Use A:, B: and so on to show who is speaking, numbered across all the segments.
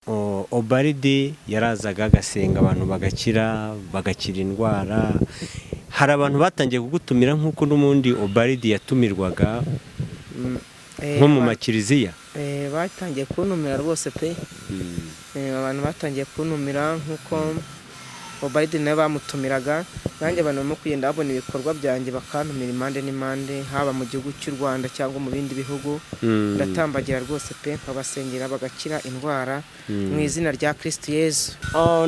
A: Obaridi yarazaga agasenga abantu bagakira indwara. Hari abantu batangiye kugutumira nk'uko n'umundi Obaridi yatumirwaga nko mu makiriziya.
B: Batangiye kuntumira rwose pe. Abantu batangiye kuntumira nk'uko Obaridi nawe bamutumiraga. Nanjye abantu barimo kugenda babona ibikorwa byanjye bakantumira impande n'impande, haba mu gihugu cy'u Rwanda cyangwa mu bindi bihugu. Ndatambagira rwose pe, nkabasengera bagakira indwara mu izina rya Kristo Yesu.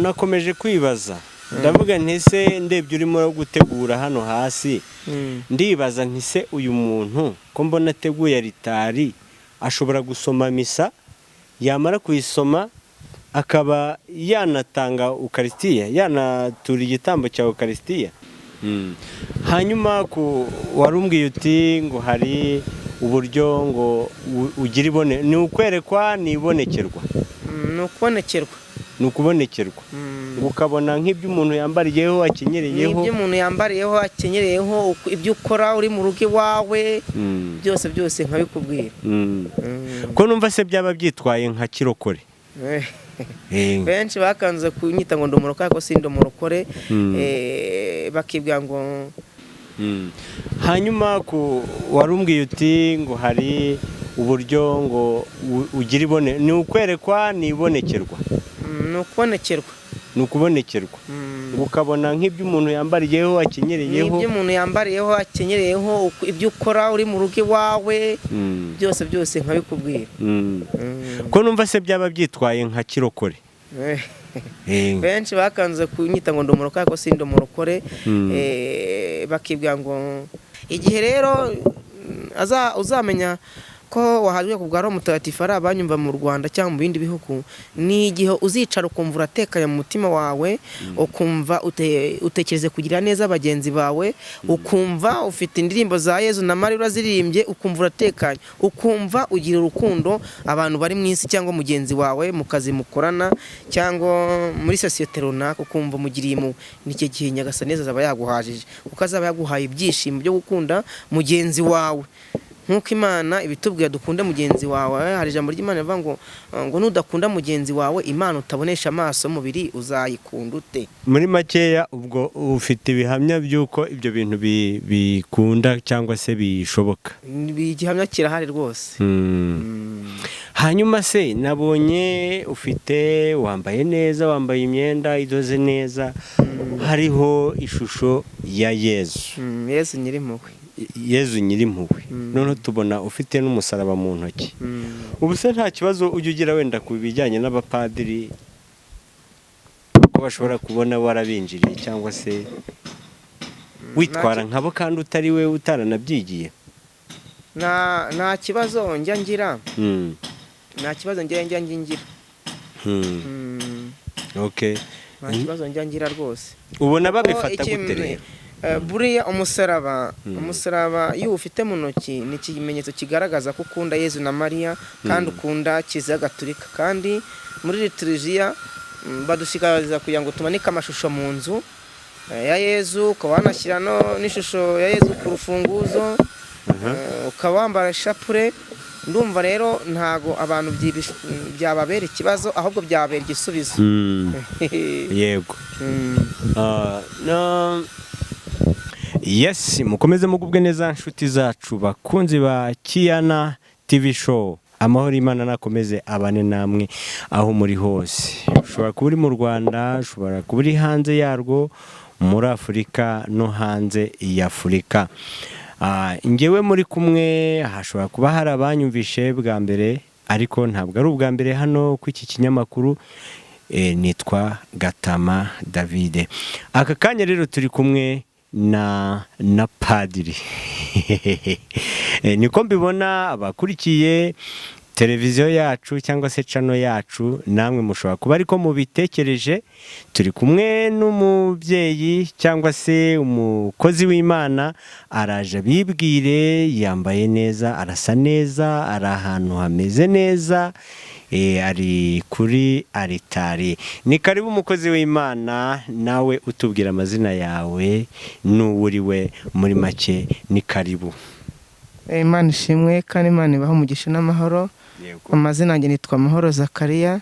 A: Nakomeje kwibaza, ndavuga nti se ndebye urimo gutegura hano hasi, ndibaza nti se uyu muntu ko mbona ateguye alitari ashobora gusoma misa, yamara kuyisoma akaba yanatanga Ukaristiya, yanatura igitambo cya Ukaristiya. Hanyuma warumbwiye uti ngo hari uburyo ngo ugira ni ukwerekwa, ni ibonekerwa.
B: Ni ukubonekerwa.
A: Ukabona nk'ibyo umuntu yambariyeho akenyereyeho.
B: N'ibyo umuntu yambariyeho akenyereyeho, ibyo ukora uri mu rugo iwawe, byose nkabikubwira.
A: Ko numva se byaba byitwaye nka kirokore.
B: Benshi bakanze kunyita ngo ndomorokore, ariko si ndomorokore. Bakibwira ngo
A: hanyuma warumbwiye uti ngo hari uburyo ngo ugira ni ukwerekwa, ni ibonekerwa. Ni ukubonekerwa. Ukabona nk'ibyo umuntu yambariyeho akenyereyeho.
B: N'ibyo umuntu yambariyeho akenyereyeho, ibyo ukora uri mu rugo iwawe, byose nkabikubwira.
A: Ko numva se byaba byitwaye nka kirokore.
B: Benshi bakanze kunyita ngo ndomorokore, ariko si ndomorokore. Bakibwira ngo igihe rero uzamenya ko wahajwe ku bwa Roho Mutagatifu ari abanyumva mu Rwanda cyangwa mu bindi bihugu, ni igihe uzicara ukumva uratekanye mu mutima wawe, ukumva utekereze kugira neza bagenzi bawe, ukumva ufite indirimbo za Yezu na Mariya urazirimbye, ukumva uratekanye, ukumva ugira urukundo abantu bari mu isi cyangwa mugenzi wawe mu kazi mukorana cyangwa muri sosiyete runaka, ukumva mugiriye mu n'icyo gihe Nyagasani azaba yaguhajije, kuko azaba yaguhaye ibyishimo byo gukunda mugenzi wawe. Nk'uko Imana ibitubwira dukunde mugenzi wawe. Hari ijambo ry'Imana rivuga ngo nudakunda mugenzi wawe, Imana utabonesha amaso y'umubiri uzayikunda ute?
A: Muri makeya ubwo ufite ibihamya by'uko ibyo bintu bikunda cyangwa se bishoboka.
B: Igihamya kirahari rwose.
A: Hanyuma se nabonye wambaye neza, wambaye imyenda idoze neza, hariho ishusho ya Yezu.
B: Yezu Nyirimpuhwe.
A: Yezu Nyirimpuhwe. Noneho tubona ufite n'umusaraba mu ntoki. Ubu se nta kibazo ujya ugira wenda ku bijyanye n'abapadiri, ko bashobora kubona warabinjiriye cyangwa se witwara nkabo kandi utari we utaranabyigiye?
B: Nta kibazo njya ngira. Nta kibazo njya ngira.
A: Okay.
B: Nta kibazo njya ngira rwose.
A: Ubona babifata gute rero?
B: Buriya umusaraba iyo ufite mu ntoki ni ikimenyetso kigaragaza ko ukunda Yezu na Mariya kandi ukunda Kiliziya Gatolika. Kandi muri liturujia badushikariza kugira ngo tumanike amashusho mu nzu ya Yezu, ukaba wanashyira n'ishusho ya Yezu ku rufunguzo, ukaba wambara ishapure. Ndumva rero ntago abantu byababera ikibazo, ahubwo byababera igisubizo.
A: Yego. Yes, mukomeze mugubwe neza nshuti zacu bakunzi ba Kiyana TV show. Amahoro Imana nakomeze abane namwe aho muri hose. Ushobora kuba uri mu Rwanda, ushobora kuba uri hanze yarwo, muri Afurika no hanze ya Afurika. Ngewe muri kumwe hashobora kuba hari abanyumvishe bwa mbere, ariko ntabwo ari ubwa mbere hano ku iki kinyamakuru. Nitwa Gatama David. Aka kanya rero turi kumwe na padiri. Niko mbibona abakurikiye televiziyo yacu cyangwa se channel yacu, namwe mushobora kuba ariko mubitekereje. Turi kumwe n'umubyeyi cyangwa se umukozi w'Imana, araje bibwire, yambaye neza, arasa neza, ari ahantu hameze neza, ari kuri alitari. Ni karibu umukozi w'Imana, nawe utubwira amazina yawe n'uwuriwe muri make. Ni karibu.
B: Imana ishimwe kandi Imana ibaha umugisha n'amahoro.
A: Yego.
B: amazina yanjye nitwa Mahoro Zakariya.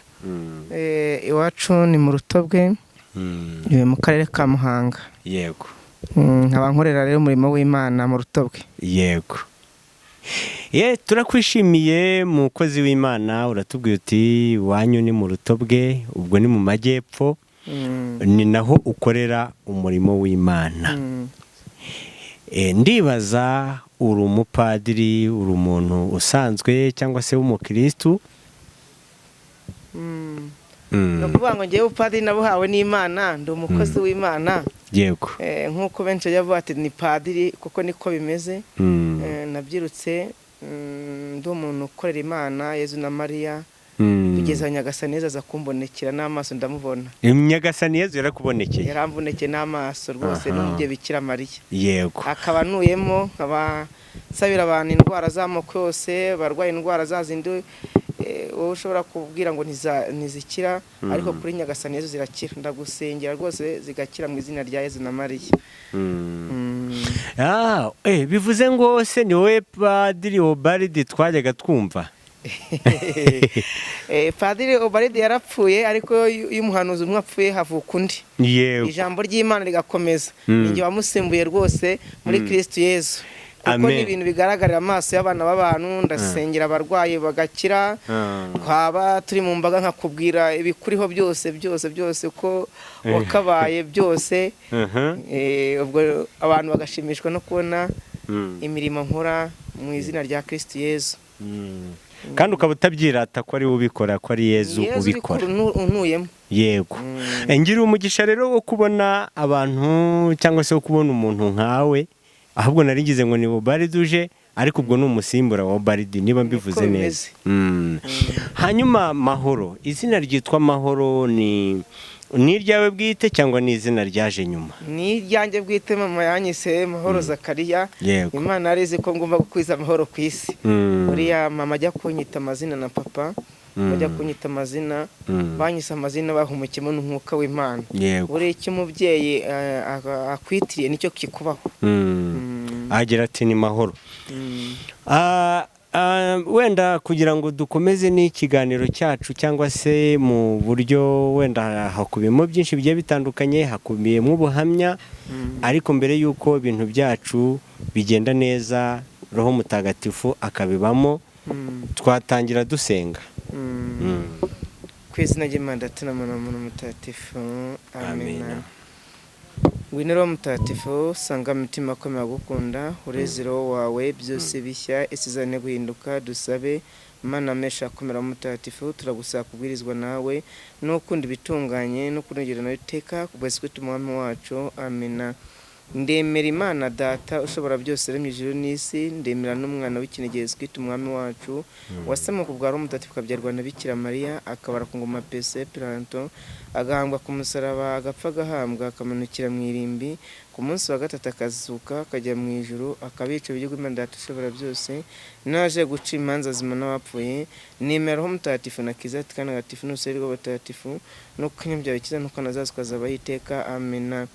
B: Iwacu ni mu Rutobwe, mu karere ka Muhanga.
A: Yego.
B: Nkaba nkorera rero umurimo w'Imana mu Rutobwe.
A: Yego. Turakwishimiye mukozi w'Imana, uratubwiye uti wanyu ni mu Rutobwe, ubwo ni mu majyepfo, ni naho ukorera umurimo w'Imana. Ndibaza uri umupadiri, uri umuntu usanzwe cyangwa se w'umukristu?
B: Ni ukuvuga ngo ngewe upadiri nabuhawe n'Imana, ndi umukozi w'Imana.
A: Yego.
B: Nk'uko benshi bavuga ati ni padiri, kuko niko bimeze. Nabyirutse ndi umuntu ukorera Imana, Yezu na Mariya, kugeza Nyagasani Yezu aza kumbonekera n'amaso ndamubona.
A: Nyagasani Yezu yarakubonekeye?
B: Yarambonekeye n'amaso rwose, n'umubyeyi Bikira Mariya.
A: Yego.
B: Akaba nuyemo, nkaba nsabira abantu indwara z'amoko yose, barwaye indwara zazindi wowe ushobora kubwira ngo ntizikira, ariko kuri Nyagasani Yezu zirakira. Ndagusengera rwose zigakira mu izina rya Yezu na Mariya.
A: Bivuze ngo se ni wowe Padiri Obaridi twajyaga twumva?
B: Padiri Obaridi yarapfuye, ariko iyo umuhanuzi umwe apfuye havuka undi.
A: Yego.
B: Ijambo ry'Imana rigakomeza. Ninjye wamusimbuye rwose muri Kristo Yezu. Kuko ni ibintu bigaragarira amaso y'abana b'abantu. Ndasengera abarwayi bagakira. Twaba turi mu mbaga nkakubwira ibikuriho byose ko wakabaye byose. Ubwo abantu bagashimishwa no kubona imirimo nkora mu izina rya Kristo Yezu.
A: Kandi ukaba utabyirata ko ari we ubikora, ko ari Yezu ubikora.
B: Untuyemo.
A: Yego. Ngira umugisha rero wo kubona abantu cyangwa se wo kubona umuntu nkawe, ahubwo narigize ngo ni Obaridi uje, ariko ubwo ni umusimbura wa Obaridi, niba mbivuze neza. Hanyuma Mahoro, izina ryitwa Mahoro ni iryawe bwite cyangwa ni izina ryaje nyuma? Ni
B: iryanjye bwite, mama yanyise Mahoro Zakariya. Imana yarizi ko ngomba gukwiza amahoro ku isi. Uriya mama ajya kunyita amazina na papa, bajya kunyita amazina, banyise amazina bahumukemo n'umwuka w'Imana. Buriya icyo umubyeyi akwitiriye nicyo kikubaho.
A: Agira ati ni Mahoro. Wenda kugira ngo dukomeze n'ikiganiro cyacu, cyangwa se mu buryo wenda hakubiyemo byinshi bigiye bitandukanye, hakubiyemo ubuhamya, ariko mbere y'uko ibintu byacu bigenda neza, Roho Mutagatifu akabibamo, twatangira dusenga.
B: Ku izina ry'Imana Data na Mwana na Roho Mutagatifu. Amen. Ngwino Roho Mutagatifu, sanga imitima akomeye gukunda, ureze Roho wawe byose bishya, isizane guhinduka. Dusabe Mana mesha akomera Mutagatifu, turagusaba kubwirizwa nawe no kunda ibitunganye no kunogera nawe iteka, kubwese kw'Umwami wacu. Amen. Ndemera Imana Data ushobora byose remye ijuru n'isi, ndemera n'umwana w'ikinege Yesu Kristo Umwami wacu, wasamwe ku bwa Roho Mutagatifu akabyarwa na Bikira Mariya, akabara ku ngoma Pese Pilato, agahambwa ku musaraba, agapfa agahambwa, akamanukira mu irimbi, ku munsi wa gatatu akazuka akajya mu ijuru, akabica igihugu Imana Data ushobora byose, naje guca imanza zima n'abapfuye. Nemera Roho Mutagatifu na Kiliziya Gatagatifu n'urusengero rw'abatagatifu, no kunyabyaha bikiza no kanazazwa kazaba iteka. Amen.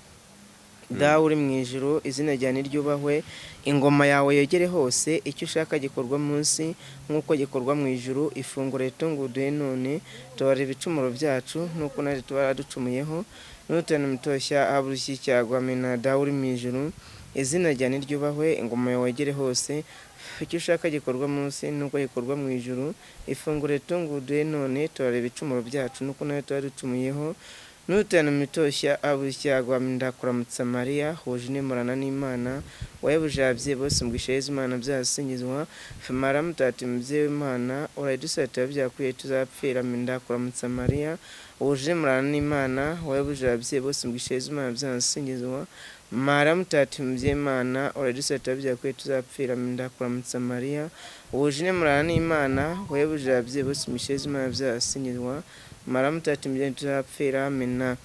B: Dawe uri mu ijuru, izina ryawe niryubahwe, ingoma yawe yegere hose, icyo ushaka gikorwa munsi nk'uko gikorwa mu ijuru. Ifunguro ritunguduye none, tubarira ibicumuro byacu nuko natwe tuba ducumuyeho, n'utana mutoshya aburushye icyago. Amen. Dawe uri mu ijuru, izina ryawe niryubahwe, ingoma yawe yegere hose, icyo ushaka gikorwa munsi nuko gikorwa mu ijuru. Ifunguro ritunguduye none, tubarira ibicumuro byacu nuko natwe tuba ducumuyeho, n'utana mutoshya aburushye icyago. Ndakuramutsa Mariya, huje n'imurana n'Imana, wayebuje ababyeyi bose mugisha Yezu Imana byasingizwa. Mara Mutagatifu mubyeyi w'Imana, urayidusatira byakwiye tuzapfira. Ndakuramutsa Mariya, huje n'imurana n'Imana, wayebuje ababyeyi bose mugisha Yezu Imana byasingizwa. Mara Mutagatifu mubyeyi w'Imana, urayidusatira byakwiye tuzapfira. Ndakuramutsa Mariya, huje n'imurana n'Imana, wayebuje ababyeyi bose mugisha Yezu Imana byasingizwa. Mara Mutagatifu mubyeyi tuzapfira. Amen.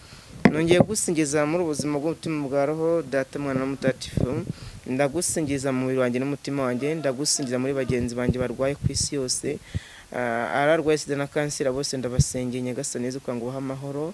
B: Nongeye gusingiza muri ubuzima bw'umutima bwa Roho Data Mwana na Mutagatifu, ndagusingiza mu mubiri wanjye n'umutima wanjye, ndagusingiza muri bagenzi banjye barwaye ku isi yose, ararwaye sida na kanseri, bose ndabasengeye Nyagasani Yezu kugira ngo ubahe amahoro.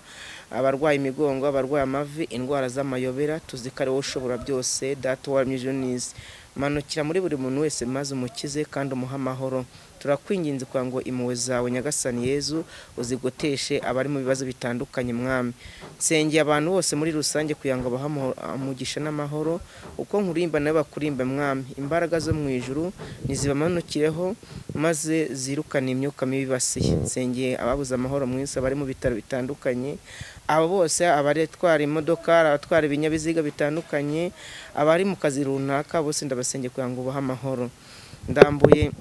B: Abarwaye imigongo, abarwaye amavi, indwara z'amayobera, tuzi ko ari wowe ushobora byose, Data waremye ijuru n'isi. Manukira muri buri muntu wese maze umukize kandi umuhe amahoro. turakwinginze kugira ngo impuhwe zawe nyagasani Yezu uzigoteshe abari mu bibazo bitandukanye mwami. Nsengeye abantu bose muri rusange kugira ngo bahe umugisha n'amahoro, uko nkurimba nawe bakurimba mwami. Imbaraga zo mu ijuru nizibamanukireho maze zirukane imyuka mibi basiye. Nsengeye ababuze amahoro mu isi, abari mu bitaro bitandukanye, abo bose abatwara imodoka, abatwara ibinyabiziga bitandukanye, abari mu kazi runaka, bose ndabasengeye kugira ngo ubahe amahoro. Ndambuye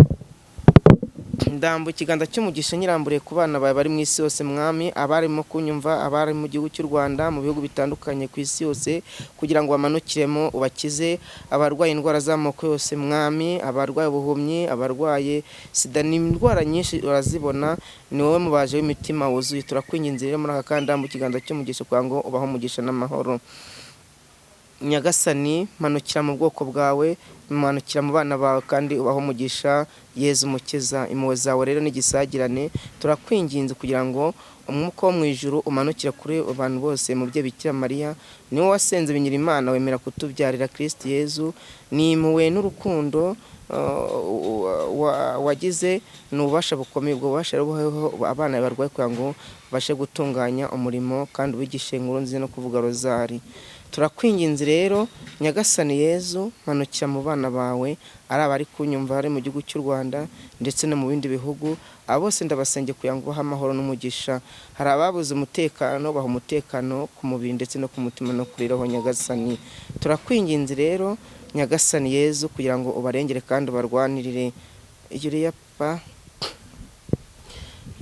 B: ikiganza cy'umugisha nyiramburiye ku bana bawe bari mu isi yose mwami, abarimo kunyumva, abari mu gihugu cy'u Rwanda, mu bihugu bitandukanye ku isi yose, kugira ngo bamanukiremo ubakize abarwaye indwara z'amoko yose mwami, abarwaye ubuhumyi, abarwaye sida n'indwara nyinshi urazibona, ni wowe mubaje w'imitima wuzuye. Turakwinginze rero muri aka kanda mu kiganza cy'umugisha kugira ngo ubahe umugisha n'amahoro. Nyagasani manukira mu bwoko bwawe, manukira mu bana bawe kandi ubaho umugisha Yezu Mukiza. Impuhwe zawe rero n'igisagirane turakwinginze kugira ngo umwuka wo mu ijuru umanukira kuri abantu bose mu bye Bikira Mariya, niwe wasenze binyira Imana wemera kutubyarira Kristo Yezu. Ni impuhwe n'urukundo wagize n'ububasha bukomeye, ubwo bubasha bubaho abana barwaye kugira ngo bashe gutunganya umurimo kandi ubigishe inkuru nziza no kuvuga rozari. Turakwinginze rero Nyagasani Yezu manukira mu bana bawe, ari abari kunyumva bari mu gihugu cy'u Rwanda ndetse no mu bindi bihugu, abo bose ndabasengeye kugira ngo bahe amahoro n'umugisha. Hari ababuze umutekano, baha umutekano ku mubiri ndetse no ku mutima no kuri roho Nyagasani. Turakwinginze rero Nyagasani Yezu kugira ngo ubarengere kandi ubarwanirire.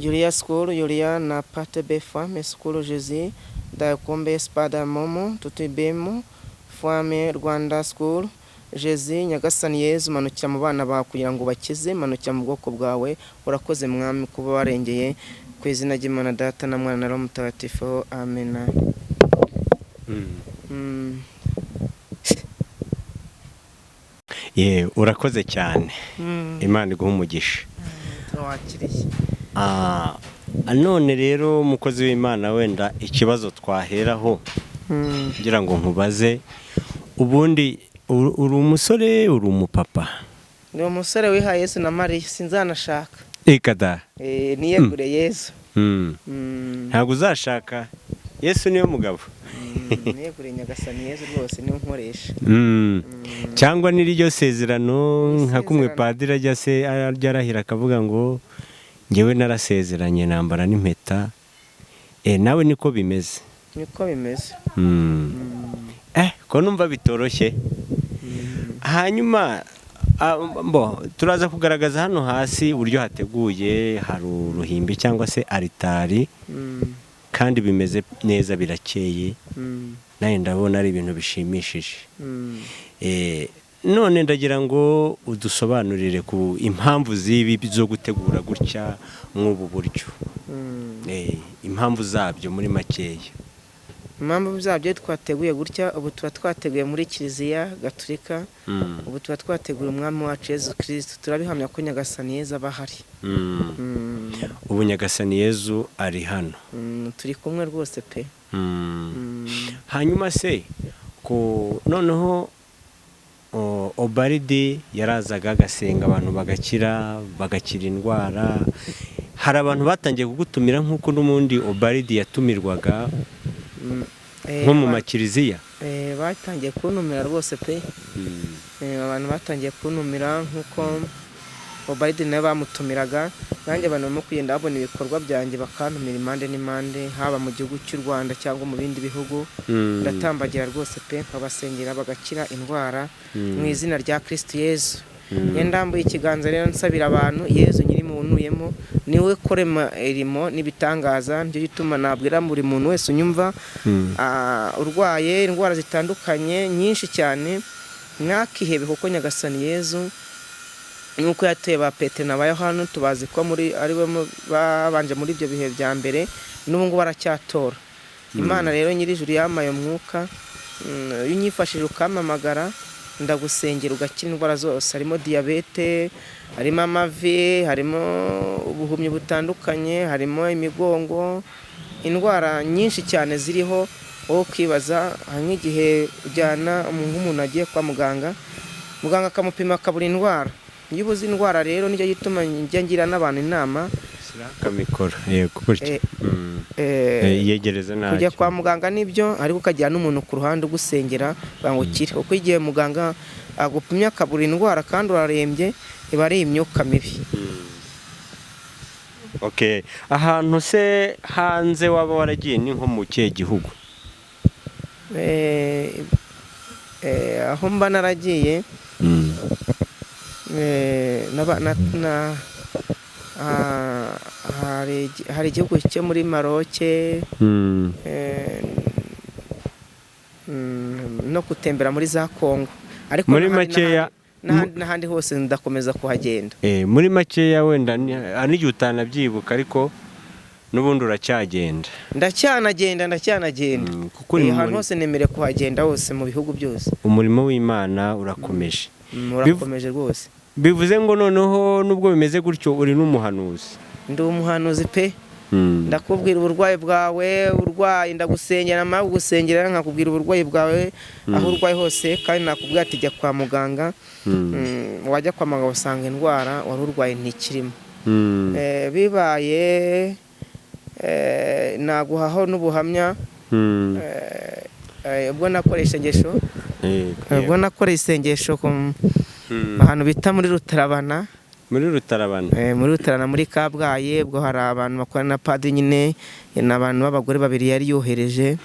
B: Julia School, Julia na Pate Befa, Mesukuru Jésus, Dakombe Espada Momo, Tutibemo, Fame Rwanda School, Jésus. Nyagasani Yezu manukira mu bana bawe kugira ngo bakize, manukira mu bwoko bwawe. Urakoze mwami kuba warengeye, ku izina ry'Imana Data na Mwana na Roho Mutagatifu, amen.
A: Urakoze cyane. Imana iguhe umugisha.
B: Turawakiriye.
A: None rero umukozi w'Imana, wenda ikibazo twaheraho kugira ngo nkubaze, ubundi uri umusore uri umupapa?
B: Ni umusore wihaye Yesu na Mariya, sinzanashaka.
A: Ikada
B: niyegure Yesu.
A: Ntabwo uzashaka? Yesu niyo mugabo.
B: Niyegure Nyagasani Yesu rwose niwe nkoresha.
A: Cyangwa n'iryo sezerano nka kumwe padiri ajya se arahira akavuga ngo ngewe narasezeranye nambara n'impeta, nawe niko bimeze?
B: Niko bimeze.
A: Ko numva bitoroshye. Hanyuma turaza kugaragaza hano hasi uburyo hateguye, hari uruhimbi cyangwa se aritari, kandi bimeze neza, birakeye, nawe ndabona ari ibintu bishimishije. None ndagira ngo udusobanurire ku impamvu z'ibi zo gutegura gutya nk'ubu buryo, impamvu zabyo muri makeya.
B: Impamvu zabyo twateguye gutya, ubu tuba twateguye muri Kiliziya Gatolika, ubu tuba twateguye umwami wacu Yezu Kristo. Turabihamya ko Nyagasani Yezu aba ahari.
A: Ubu Nyagasani Yezu ari hano,
B: turi kumwe rwose pe.
A: Hanyuma se ko noneho Obaridi yarazaga agasenga abantu bagakira indwara, hari abantu batangiye kugutumira nk'uko n'ubundi Obaridi yatumirwaga nko mu makiliziya?
B: Batangiye kuntumira rwose pe. Abantu batangiye kuntumira nk'uko Obaridi nawe bamutumiraga, nanjye abantu barimo kugenda babona ibikorwa byanjye bakantumira impande n'impande, haba mu gihugu cy'u Rwanda cyangwa mu bindi bihugu. Ndatambagira rwose pe, nkabasengera bagakira indwara mu izina rya Kristo Yezu. Ndambuye ikiganza rero nsabira abantu, Yezu nyiri muntuyemo niwe korema irimo n'ibitangaza. Nibyo gituma nabwira buri muntu wese unyumva urwaye indwara zitandukanye nyinshi cyane, mwakihebe kuko Nyagasani Yezu nk'uko yatuye ba Petero na ba Yohana, tubazi ko ari we babanje muri ibyo bihe bya mbere, n'ubu ngubu baracyatora. Imana rero nyir'ijuru yamaye umwuka, iyo unyifashije ukampamagara ndagusengera ugakira indwara zose, harimo diyabete, harimo amavi, harimo ubuhumyi butandukanye, harimo imigongo, indwara nyinshi cyane ziriho. Wowe ukibaza nk'igihe ujyana nk'umuntu agiye kwa muganga, muganga akamupima akabura indwara, iyo ubuze indwara rero nicyo gituma njya ngira n'abantu inama
A: kamikoro yego gutya yegereza ntacyo
B: kujya kwa muganga nibyo ariko ukagira n'umuntu ku ruhande ugusengera ngo ukire kuko igihe muganga agupimye akabura indwara kandi urarembye iba ari imyuka mibi.
A: Okay, ahantu se hanze waba waragiye ni nko mu kihe gihugu?
B: Aho mba naragiye hari igihugu cyo muri Maroc no gutembera muri za Congo, ariko
A: muri makeya
B: n'ahandi hose ndakomeza kuhagenda.
A: Muri makeya wenda n'igihe utanabyibuka ariko n'ubundi uracyagenda?
B: ndacyanagenda
A: kuko
B: ahantu hose nemerewe kuhagenda hose mu bihugu byose.
A: Umurimo w'Imana urakomeje.
B: Urakomeje rwose.
A: Bivuze ngo noneho nubwo bimeze gutyo uri n'umuhanuzi?
B: Ndi umuhanuzi pe. Ndakubwira uburwayi bwawe, urwaye ndagusengera, nawe ugusengera nkakubwira uburwayi bwawe aho urwaye hose, kandi nakubwira ati jya kwa muganga. Wajya kwa muganga usanga indwara wari urwaye ntikirimo. Bibaye naguhaho n'ubuhamya ubwo nakoresha isengesho ahantu bita muri Rutarabana.
A: Muri Rutarabana
B: muri Kabgayi, ubwo hari abantu bakorana na padiri nyine, n'abantu b'abagore babiri yari yohereje.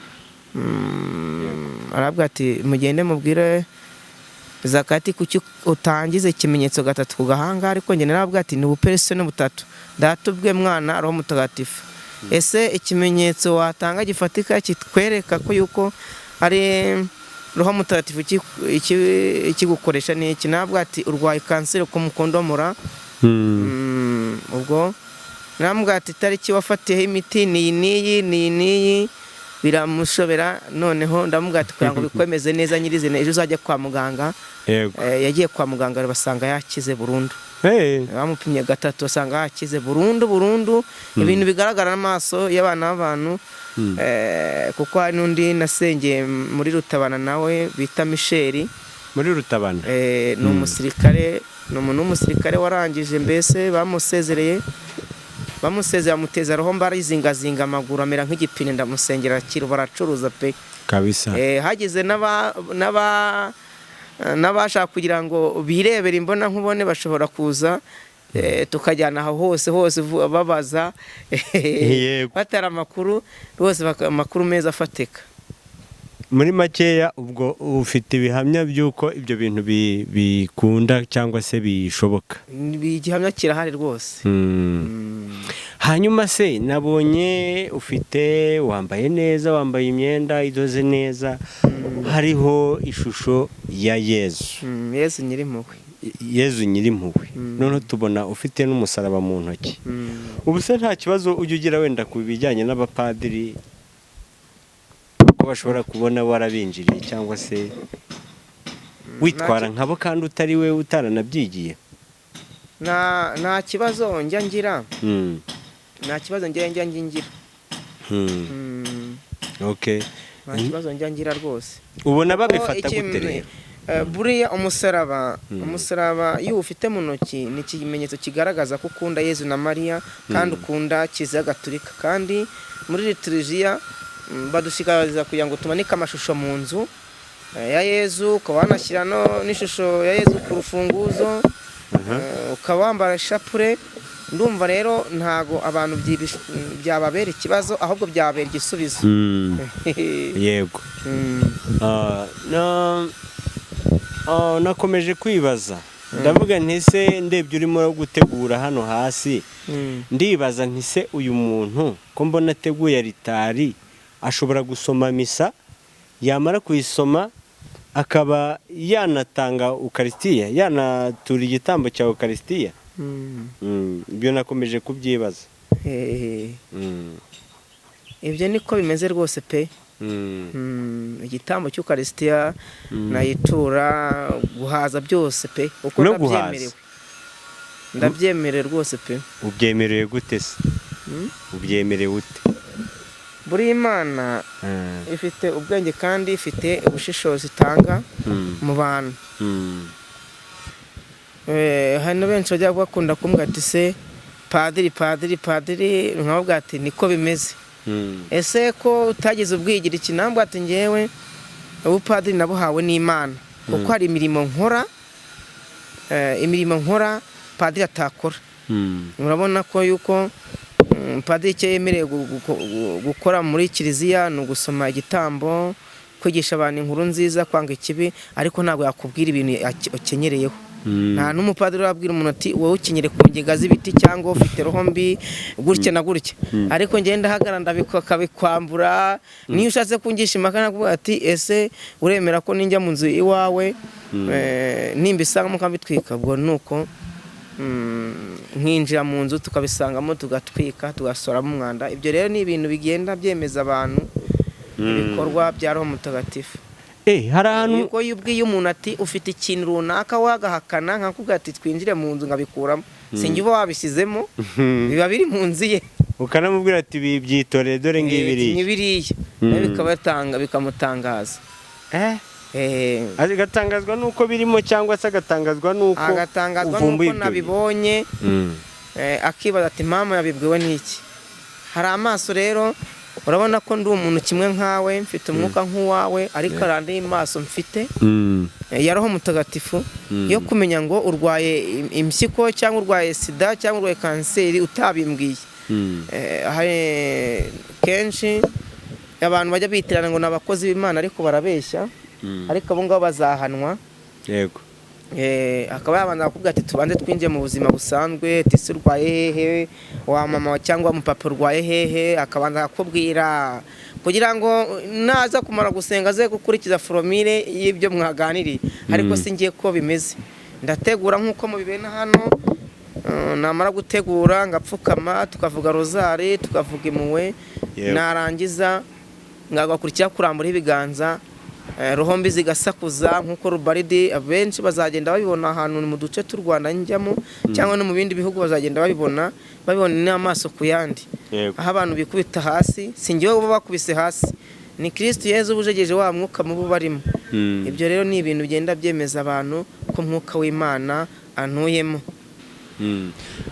B: Arabwira ati mugende mubwire Zakati kuki utangize ikimenyetso gatatu ku gahanga, ariko njye narabwira ati ni ubuperesoni butatu, Data ubwe, Mwana, Roho Mutagatifu. Ese ikimenyetso watanga gifatika kitwereka ko yuko ari Roho Mutagatifu ikigukoresha ni iki? Nabwo ati urwaye kanseri ku mukondomora. Ubwo nambwo ati tariki wafatiyeho imiti niyi biramushobera. Noneho ndamubwira ati kugira ngo bikwemeze neza nyirizina ejo uzajya kwa muganga. Yagiye kwa muganga basanga yakize burundu. Bamupimye gatatu basanga yakize burundu. Ibintu bigaragara n'amaso y'abana b'abantu. Kuko hari n'undi nasengeye muri Rutabana nawe bita Michel.
A: Muri Rutabana
B: ni umusirikare, ni umuntu w'umusirikare warangije, mbese bamusezereye bamuteza roho mbarizingazinga amaguru amera nk'igipine, ndamusengera akira, baracuruza pe
A: kabisa.
B: Hagize n'abashaka kugira ngo birebere imbona nkubone bashobora kuza tukajyana aho hose babaza batara amakuru rwose, amakuru meza afatika.
A: Muri makeya ubwo ufite ibihamya by'uko ibyo bintu bikunda cyangwa se bishoboka?
B: Igihamya kirahari rwose.
A: Hanyuma se nabonye wambaye neza, wambaye imyenda idoze neza, hariho ishusho ya Yezu.
B: Yezu Nyirimpuhwe.
A: Yezu Nyirimpuhwe. Noneho tubona ufite n'umusaraba mu ntoki. Ubu se nta kibazo ujya ugira wenda ku bijyanye n'abapadiri ko bashobora kubona warabinjiriye cyangwa se witwara nkabo kandi utari we utaranabyigiye?
B: Nta kibazo njya ngira. Nta kibazo njya ngira.
A: Okay.
B: Nta kibazo njya ngira rwose.
A: Ubona babifata gute rero?
B: Buriya umusaraba iyo ufite mu ntoki ni ikimenyetso kigaragaza ko ukunda Yezu na Mariya kandi ukunda Kiliziya Gatolika. Kandi muri liturujia badushikariza kugira ngo tumanike amashusho mu nzu ya Yezu, ukaba wanashyira n'ishusho ya Yezu ku rufunguzo, ukaba wambara ishapure. Ndumva rero ntago abantu byababera ikibazo, ahubwo byababera igisubizo.
A: Yego. Nakomeje kwibaza, ndavuga nti se ndebye urimo gutegura hano hasi, ndibaza nti se uyu muntu ko mbona ateguye alitari ashobora gusoma misa, yamara kuyisoma akaba yanatanga Ukaristiya, yanatura igitambo cya Ukaristiya? Ibyo nakomeje kubyibaza.
B: Ibyo niko bimeze rwose pe. Igitambo cy'Ukaristiya nayitura, guhaza byose pe, uko ndabyemerewe. Ndabyemerewe rwose pe.
A: Ubyemerewe gute se? Ubyemerewe ute?
B: Buri Imana ifite ubwenge kandi ifite ubushishozi itanga mu bantu. hari na benshi bajya bakunda kumbwira ati se padiri nkavuga ati niko bimeze. Ese ko utagize ubwigira iki? Nambwa ati ngewe ubupadiri nabuhawe n'Imana kuko hari imirimo nkora padiri atakora. Murabona ko yuko padiri icyo yemerewe gukora muri kiliziya ni ugusoma igitambo, kwigisha abantu inkuru nziza, kwanga ikibi, ariko ntabwo yakubwira ibintu akenyereyeho. Nta n'umupadiri wabwira umuntu ati wowe ukenyere ku ngega z'ibiti cyangwa ufite roho mbi gutya na gutya, ariko ngenda hagaranda bikabikwambura. Niyo ushatse kungisha impaka nakuvuga ati ese uremera ko ninjya mu nzu iwawe nimbisangamo ukabitwika? Ubwo nuko nkinjira mu nzu tukabisangamo tugatwika tugasoramo umwanda. Ibyo rero ni ibintu bigenda byemeza abantu ibikorwa bya Roho Mutagatifu.
A: Hari ahantu
B: yuko yubwiye umuntu ati ufite ikintu runaka wagahakana, nkakubwira ati twinjire mu nzu ngabikuramo, sinjye uba wabisizemo, biba biri mu nzu ye,
A: ukanamubwira ati bibyitore dore ngibiriya,
B: bikamutangaza.
A: Agatangazwa nuko birimo cyangwa se agatangazwa nuko
B: nabibonye, akibaza ati mama yabibwiwe n'iki? Hari amaso rero, urabona ko ndi umuntu kimwe nkawe, mfite umwuka nk'uwawe, ariko arandi amaso mfite ya Roho Mutagatifu yo kumenya ngo urwaye impyiko cyangwa urwaye sida cyangwa urwaye kanseri utabimbwiye. Kenshi abantu bajya bitirana ngo n'abakozi b'Imana ariko barabeshya, ariko abo ngabo bazahanwa.
A: Yego.
B: Akaba yabanza akubwira ati tubanze twinjiye mu buzima busanzwe, ati se urwaye hehe, wa mama cyangwa umupapa urwaye hehe, akabanza akubwira kugira ngo naza kumara gusenga aze gukurikiza foromire y'ibyo mwaganiriye. Ariko singiye ko bimeze, ndategura nk'uko mubibena hano, namara gutegura ngapfukama, tukavuga rozari, tukavuga impuhwe, narangiza ngagakurikira kurambura ibiganza, roho mbi zigasakuza nk'uko rubaridi. Abenshi bazagenda babibona ahantu mu duce tw'u Rwanda njyamo cyangwa no mu bindi bihugu, bazagenda babibona n'amaso ku yandi, aho abantu bikubita hasi. Singiye uba bakubise hasi, ni Kristo Yezu ubujegeje wa mwuka mubi barimo. Ibyo rero ni ibintu bigenda byemeza abantu ko mwuka w'Imana antuyemo.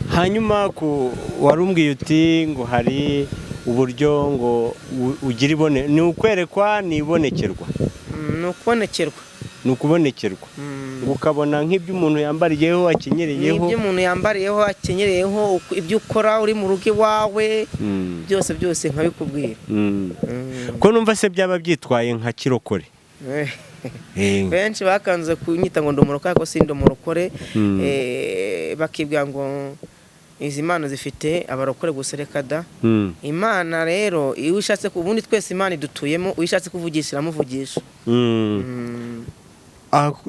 A: Hanyuma warumbwiye uti ngo hari uburyo ngo ugira ni ukwerekwa, ni ibonekerwa.
B: Ni
A: ukubonekerwa ukabona nk'ibyo umuntu yambariyeho akenyereyeho, ibyo ukora uri mu rugo iwawe, byose nkabikubwira. Ko numva se byaba byitwaye nka kirokore.
B: Benshi bakanze kunyita ngo ndi umurokore, ariko si ndi umurokore. Bakibwira ngo izi Imana zifite abarokore gusa, reka da. Imana rero iyo ushatse, ubundi twese Imana idutuyemo, uyishatse kuvugisha iramuvugisha.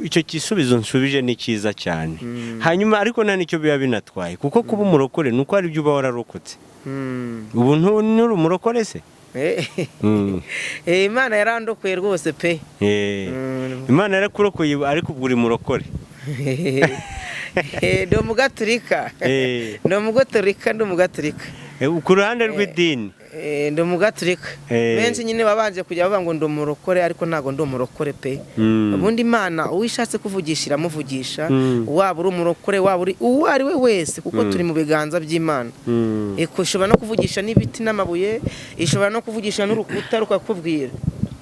A: Icyo gisubizo nsubije ni cyiza cyane. Hanyuma ariko nta nicyo biba binatwaye, kuko kuba umurokore nuko hari ibyo uba wararokotse. Ubu nturi umurokore se?
B: Imana yarandokoye rwose pe.
A: Imana yarakurokoye, ariko ubwo uri murokore.
B: Ndi umugaturika.
A: Ku ruhande rw'idini
B: ndi umugaturika. Benshi nyine babanje kujya bavuga ngo ndi umurokore, ariko ntabwo ndi umurokore pe. Ubundi Imana uwishatse kuvugisha iramuvugisha, waba uri umurokore, waba uri uwo ari we wese, kuko turi mu biganza by'Imana. Ishobora no kuvugisha n'ibiti n'amabuye, ishobora no kuvugisha n'urukuta rukakubwira.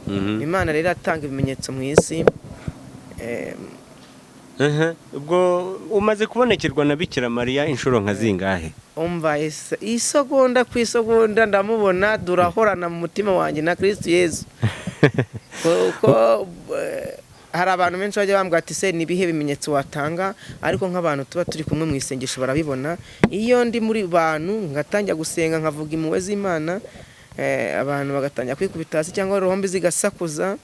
B: Imana rero atanga ibimenyetso mu isi.
A: Ubwo umaze kubonekerwa na Bikira Mariya inshuro nka zingahe?
B: Umva isegonda ku isegonda ndamubona, durahorana mu mutima wanjye na Kristo Yezu. Kuko hari abantu benshi bajya bambwira ati se nibihe bimenyetso watanga, ariko nk'abantu tuba turi kumwe mu isengesho barabibona. Iyo ndi muri bantu ngatangira gusenga nkavuga impuhwe z'Imana, abantu bagatangira kwikubita hasi cyangwa roho mbi zigasakuza,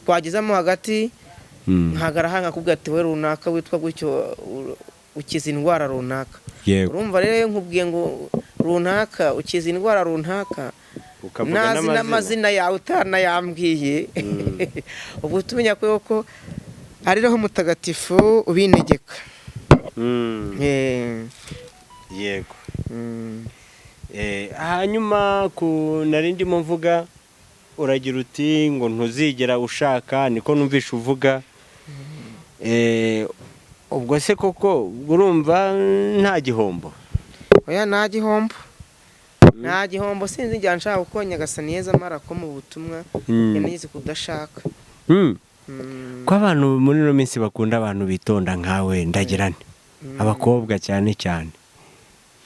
B: twagezamo hagati nkagaraha nkakubwira ati we runaka witwa gutyo ukiza indwara runaka. Urumva rero nkubwiye ngo runaka ukiza indwara runaka, nazi n'amazina yawe utanayambwiye, ubwo tumenya ko ari Roho Mutagatifu ubinegeka.
A: Yego. Hanyuma nari ndimo mvuga, uragira uti ngo ntuzigera ushaka, niko numvisha uvuga. ubwo se koko urumva nta gihombo?
B: oya nta gihombo sinzi njya nshaka uko Nyagasani Yezu amara ko mu butumwa yanigeze kudashaka.
A: ko abantu muri no minsi bakunda abantu bitonda nkawe ndagirane abakobwa cyane cyane.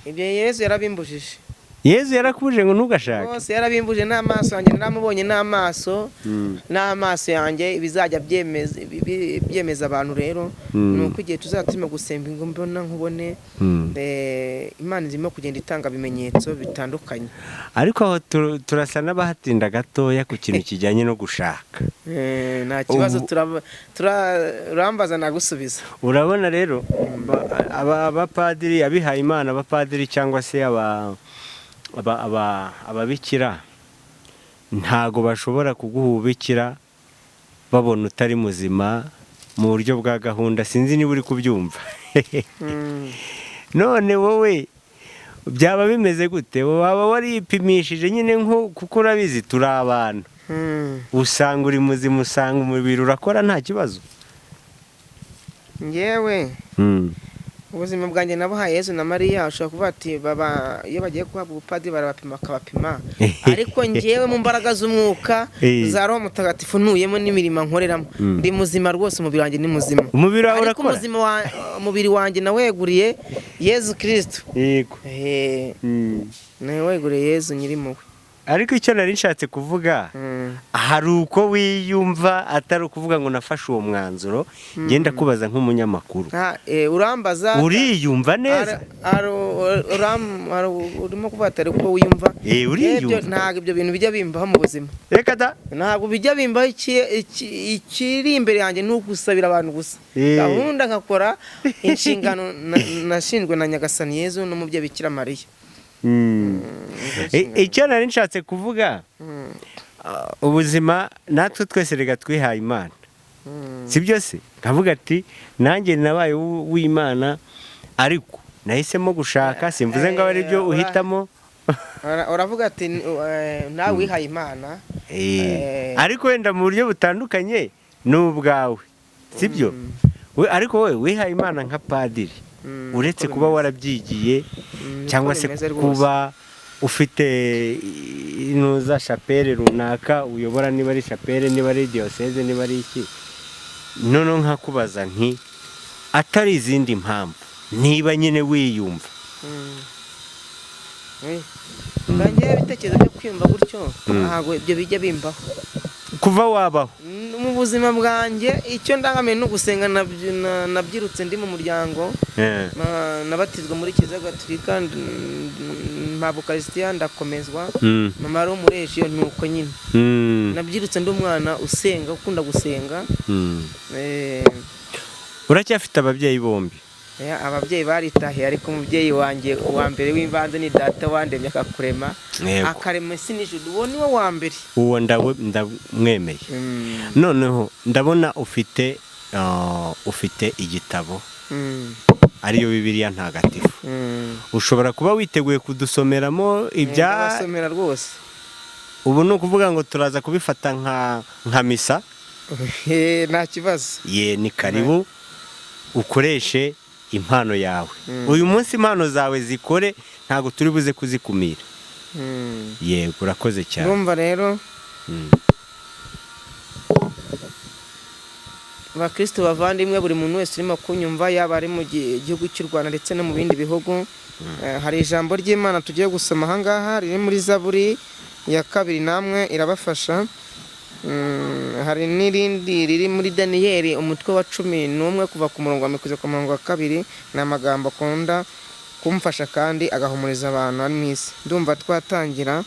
B: Ibyo Yezu yarabimbujije.
A: Yezu yarakubuje ngo ntugashake.
B: Bose yarabimbuje n'amaso yanjye naramubonye n'amaso yanjye bizajya byemeza abantu rero nuko igihe tuzatima gusemba ngo mbona nkubone Imana irimo kugenda itanga bimenyetso bitandukanye.
A: Ariko aho turasa n'abahatinda gatoya ku kintu kijyanye no gushaka.
B: Nta kibazo turambaza nagusubiza.
A: Urabona rero abapadiri abihaye Imana abapadiri cyangwa se ababikira ntago bashobora kuguhubikira babona utari muzima mu buryo bwa gahunda. Sinzi niba uri kubyumva. None wowe byaba bimeze gute? Waba waripimishije nyine kuko urabizi turi abantu, usanga uri muzima, usanga umubiri urakora nta kibazo?
B: Ngewe ubuzima bwanjye nabuhaye Yezu na Mariya. Ushobora kuvuga ati iyo bagiye guhabwa ubupadiri barabapima bakabapima, ariko ngewe mu mbaraga z'umwuka za Roho Mutagatifu ntuyemo n'imirimo nkoreramo ndi muzima rwose. Umubiri wanjye ni muzima.
A: Umubiri wawe urakora?
B: Umubiri wanjye naweguriye Yezu Kristo.
A: Yego.
B: Naweguriye Yezu nyirimo.
A: Ariko icyo nari nshatse kuvuga, hari uko wiyumva atari ukuvuga ngo nafashe uwo mwanzuro. Ngenda kubaza nk'umunyamakuru.
B: Urambaza
A: uriyumva neza?
B: Urimo kuvuga atari uko wiyumva.
A: Uriyumva?
B: Ntabwo ibyo bintu bijya bimbaho mu buzima.
A: Reka da.
B: Ntabwo bijya bimbaho. Ikiri imbere yanjye ni ugusabira abantu gusa. Gahunda nkakora inshingano nashinzwe na Nyagasani Yezu n'umubyeyi Bikira Mariya.
A: Icyo nari nshatse kuvuga, ubuzima natwe twese rega twihaye Imana, sibyo se? Nkavuga ati nanjye nabaye w'Imana, ariko nahisemo gushaka. Simvuze ngo ari byo uhitamo.
B: Uravuga ati nawe wihaye Imana,
A: ariko wenda mu buryo butandukanye n'ubwawe, sibyo? Ariko wowe wihaye Imana nka padiri, uretse kuba warabyigiye cyangwa se kuba ufite inuza chapelle runaka uyobora, niba ari chapelle, niba ari diocese, niba ari iki. None nkakubaza nti atari izindi mpamvu, niba nyine wiyumva
B: ngangiye bitekerezo byo kwiyumva gutyo, ntabwo ibyo bijya bimbaho
A: kuva wabaho
B: mu buzima bwanjye. Icyo ndangamiye no gusenga. Nabyirutse ndi mu muryango, nabatizwa muri Kiliziya Gatolika, mpabwa Ukaristiya ndakomezwa. Mama ari umureshi, iyo nuko nyine nabyirutse ndi umwana usenga, ukunda gusenga.
A: Uracyafite ababyeyi bombi?
B: Ababyeyi baritahiye, ariko umubyeyi wanjye uwa mbere w'imbanze ni data wandemye akakurema akarema isi n'ijuru. Uwo ni wo wa mbere.
A: Uwo ndamwemeye. Noneho ndabona ufite igitabo ariyo Bibiliya Ntagatifu. Ushobora kuba witeguye kudusomeramo
B: ndabasomera rwose.
A: Ubu ni ukuvuga ngo turaza kubifata nka misa?
B: Nta kibazo.
A: Ni karibu ukoreshe impano yawe. Uyu munsi impano zawe zikore, ntago turi buze kuzikumira. Yego, urakoze cyane.
B: Urumva rero Bakristo bavandimwe, buri muntu wese urimo kunyumva, yaba ari mu gihugu cy'u Rwanda ndetse no mu bindi bihugu, hari ijambo ry'Imana tugiye gusoma aha ngaha riri muri Zaburi ya 2, namwe irabafasha. Hari n'irindi riri muri Daniyeli umutwe wa 11 kuva ku murongo wa 1 kugeza ku murongo wa 2. Ni amagambo akunda kumfasha kandi agahumuriza abantu ari mu isi. Ndumva twatangira.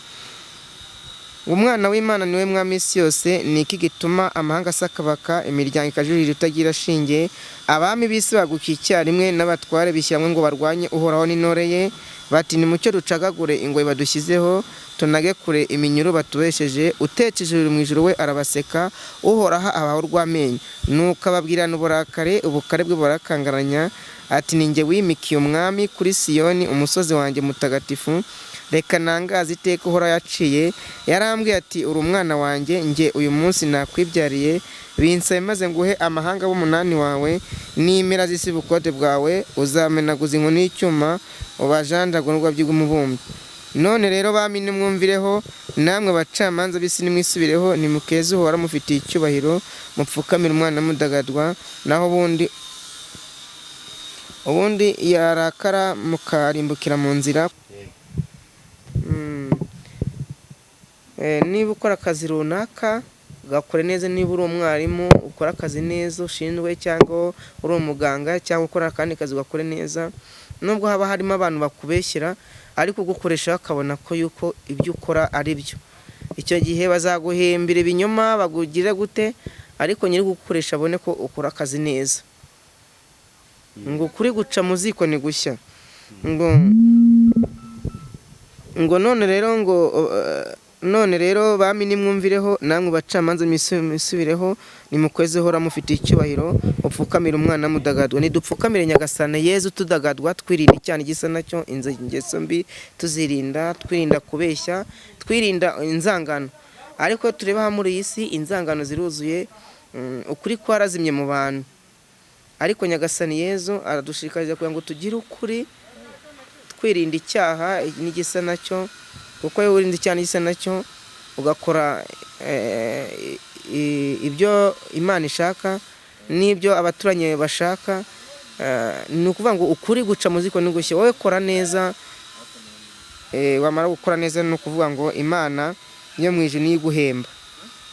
B: Umwana w'Imana niwe mwami isi yose, ni iki gituma amahanga asakabaka, imiryango ikajurira itagira shinge? Abami b'isi bagukiye rimwe, n'abatware bishyamwe ngo barwanye Uhoraho n'intore ye, bati nimucyo ducagagure ingoyi badushyizeho, tunage kure iminyuru batuwesheje. Utekeje uri mu ijuru we arabaseka, Uhoraho abaho urw'amenyo. Nuko ababwirana uburakare, ubukare bwe barakangaranya, ati ninjye wimikiye umwami kuri Siyoni umusozi wanjye mutagatifu. reka nangaze iteka uhora yaciye. Yarambwiye ati uri umwana wanjye, njye uyu munsi nakwibyariye, binsabe maze nguhe amahanga b'umunani wawe n'impera z'isi ubukote bwawe, uzamenaguza inkoni y'icyuma ubajanjagura n'urwabyi rw'umubumbyi. None rero bami nimwumvireho, namwe bacamanza b'isi nimwisubireho, nimukeze uhora mufitiye icyubahiro, mupfukamire umwana mudagadwa, naho ubundi yarakara mukarimbukira mu nzira. Niba ukora akazi runaka ugakora neza, niba uri umwarimu ukora akazi neza ushinzwe, cyangwa uri umuganga, cyangwa ukora akandi kazi ugakore neza, nubwo haba harimo abantu bakubeshyira, ariko ugukoresha bakabona ko yuko ibyo ukora ari byo, icyo gihe bazaguhembera ibinyoma bagugire gute, ariko nyiri gukoresha abone ko ukora akazi neza. Ngo kuri guca mu ziko ni gushya, ngo none rero bami nimwumvireho, namwe bacamanza mwisubireho, nimukweze hora mufitiye icyubahiro, upfukamire umwana mudagadwa. Nidupfukamire Nyagasani Yezu tudagadwa, twirinda icyaha gisa nacyo, ingeso mbi tuzirinda, twirinda kubeshya, twirinda inzangano. Ariko tureba muri iyi si inzangano ziruzuye, ukuri kwarazimye mu bantu, ariko Nyagasani Yezu aradushishikariza kugira ngo tugire ukuri, twirinda icyaha n'igisa nacyo, kuko iyo wirinda icyaha n'igisa nacyo ugakora ibyo Imana ishaka n'ibyo abaturanyi bashaka, ni ukuvuga ngo ukuri guca mu ziko ni gushya. Wowe kora neza, wamara gukora neza ni ukuvuga ngo Imana yo mu ijuru niyo iguhemba.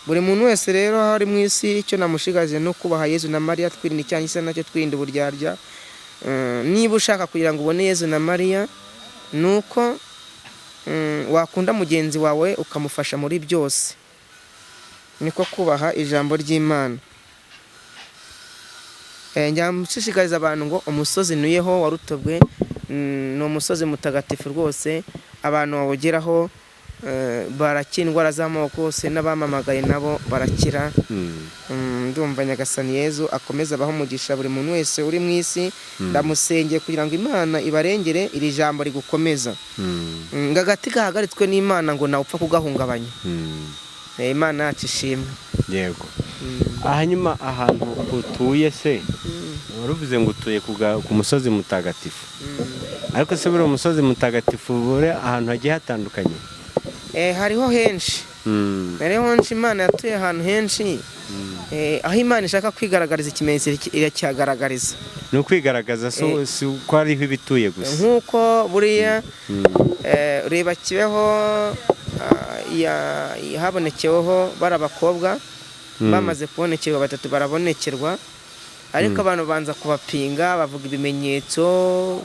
B: Buri muntu wese rero aho ari mu isi, icyo namushishikariza no kubaha Yezu na Mariya, twirinda icyaha gisa nacyo, twirinda uburyarya. Niba ushaka kugira ngo ubone Yezu na Mariya, ni uko wakunda mugenzi wawe ukamufasha muri byose, niko kubaha ijambo ry'Imana. Njya mushishikariza abantu ngo umusozi nuyeho wa Rutobwe ni umusozi mutagatifu rwose, abantu bawugeraho barakira indwara z'amoko yose, n'abamamagaye nabo barakira. Ndumva Nyagasani Yezu akomeza abaho umugisha buri muntu wese uri mu isi. Ndamusengeye kugira ngo Imana ibarengere, iri jambo rigukomeza, ngo agati gahagaritswe n'Imana ngo nawe upfa kugahungabanya. Imana yacu ishimwe.
A: Yego. Hanyuma ahantu utuye se, waruvuze ngo utuye ku musozi mutagatifu, ariko se buri umusozi mutagatifu buri ahantu hagiye hatandukanye?
B: Hariho henshi, Imana yatuye ahantu henshi, aho Imana ishaka kwigaragariza ikimenyetso irakihagaragariza.
A: Ni ukwigaragaza, si uko hariho ibituye gusa.
B: Nk'uko buriya reba Kibeho habonekeweho bari abakobwa, bamaze kubonekerwa 3 barabonekerwa, ariko abantu banza kubapinga, bavuga ibimenyetso,